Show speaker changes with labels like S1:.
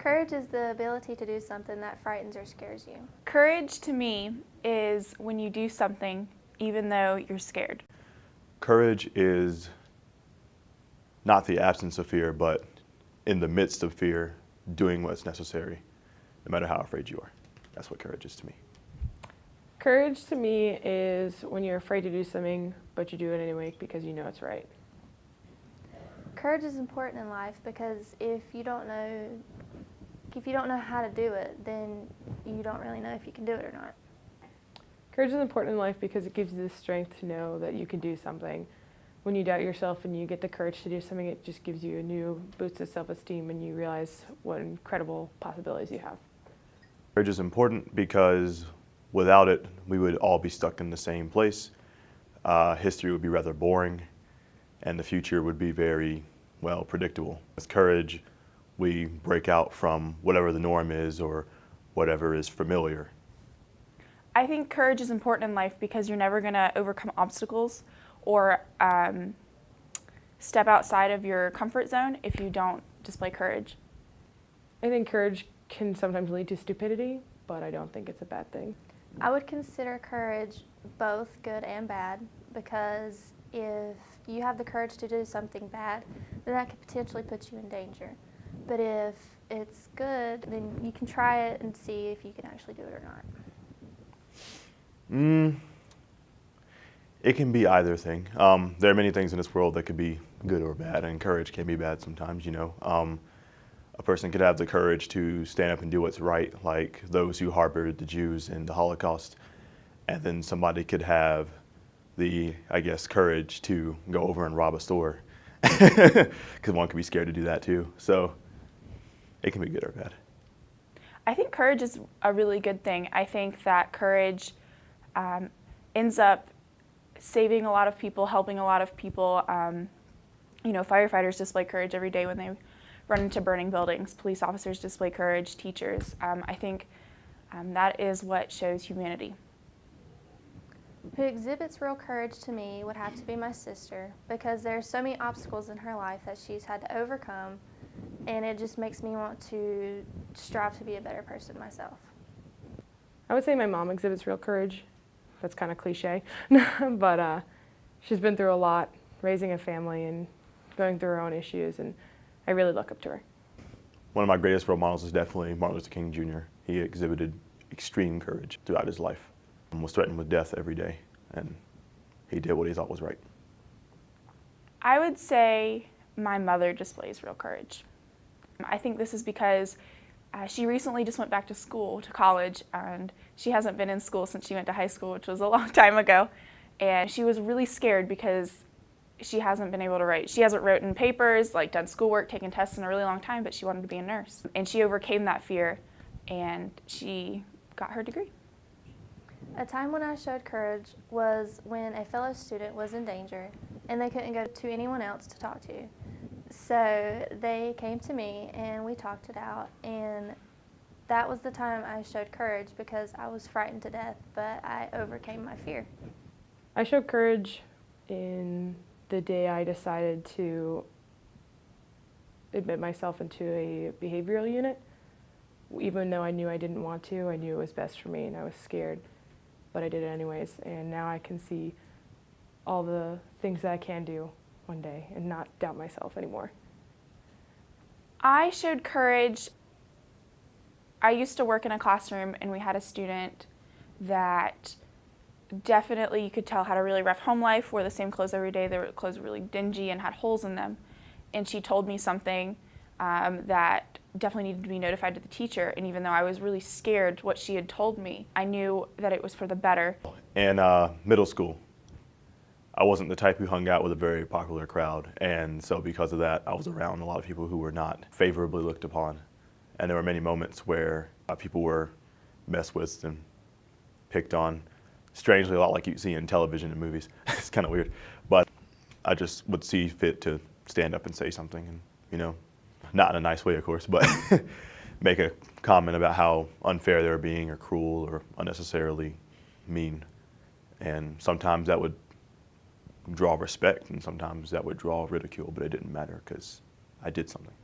S1: Courage is the ability to do something that frightens or scares you.
S2: Courage to me is when you do something even though you're scared.
S3: Courage is not the absence of fear, but in the midst of fear, doing what's necessary, no matter how afraid you are. That's what courage is to me.
S4: Courage to me is when you're afraid to do something, but you do it anyway because you know it's right.
S1: Courage is important in life because if you don't know how to do it, then you don't really know if you can do it or not.
S4: Courage is important in life because it gives you the strength to know that you can do something. When you doubt yourself and you get the courage to do something, it just gives you a new boost of self-esteem and you realize what incredible possibilities you have.
S3: Courage is important because without it, we would all be stuck in the same place. History would be rather boring, and the future would be very, well, predictable. With courage, we break out from whatever the norm is or whatever is familiar.
S2: I think courage is important in life because you're never going to overcome obstacles or step outside of your comfort zone if you don't display courage.
S4: I think courage can sometimes lead to stupidity, but I don't think it's a bad thing.
S1: I would consider courage both good and bad because if you have the courage to do something bad, then that could potentially put you in danger. But if it's good, then you can try it and see if you can actually do it or not.
S3: It can be either thing. There are many things in this world that could be good or bad, and courage can be bad sometimes, you know. A person could have the courage to stand up and do what's right, like those who harbored the Jews in the Holocaust, and then somebody could have the, I guess, courage to go over and rob a store, because one could be scared to do that too. So it can be good or bad.
S2: I think courage is a really good thing. I think that courage ends up saving a lot of people, helping a lot of people. You know, firefighters display courage every day when they run into burning buildings. Police officers display courage, teachers. I think that is what shows humanity.
S1: Who exhibits real courage to me would have to be my sister because there are so many obstacles in her life that she's had to overcome, and it just makes me want to strive to be a better person myself.
S4: I would say my mom exhibits real courage. That's kind of cliche, but she's been through a lot, raising a family and going through her own issues, and I really look up to her.
S3: One of my greatest role models is definitely Martin Luther King Jr. He exhibited extreme courage throughout his life and was threatened with death every day, and he did what he thought was right.
S2: I would say my mother displays real courage. I think this is because she recently just went back to school, to college, and she hasn't been in school since she went to high school, which was a long time ago. And she was really scared because she hasn't been able to write. She hasn't written papers, like done schoolwork, taken tests in a really long time, but she wanted to be a nurse. And she overcame that fear, and she got her degree.
S1: A time when I showed courage was when a fellow student was in danger and they couldn't go to anyone else to talk to. So they came to me and we talked it out, and that was the time I showed courage because I was frightened to death, but I overcame my fear.
S4: I showed courage in the day I decided to admit myself into a behavioral unit. Even though I knew I didn't want to, I knew it was best for me and I was scared, but I did it anyways, and now I can see all the things that I can do one day and not doubt myself anymore.
S2: I showed courage. I used to work in a classroom and we had a student that definitely you could tell had a really rough home life, wore the same clothes every day. Their clothes were really dingy and had holes in them. And she told me something that definitely needed to be notified to the teacher. And even though I was really scared what she had told me, I knew that it was for the better.
S3: In middle school, I wasn't the type who hung out with a very popular crowd, and so because of that, I was around a lot of people who were not favorably looked upon. And there were many moments where people were messed with and picked on, strangely a lot like you see in television and movies. It's kind of weird, but I just would see fit to stand up and say something, and you know, not in a nice way, of course, but make a comment about how unfair they were being, or cruel, or unnecessarily mean. And sometimes that would draw respect, and sometimes that would draw ridicule, but it didn't matter because I did something.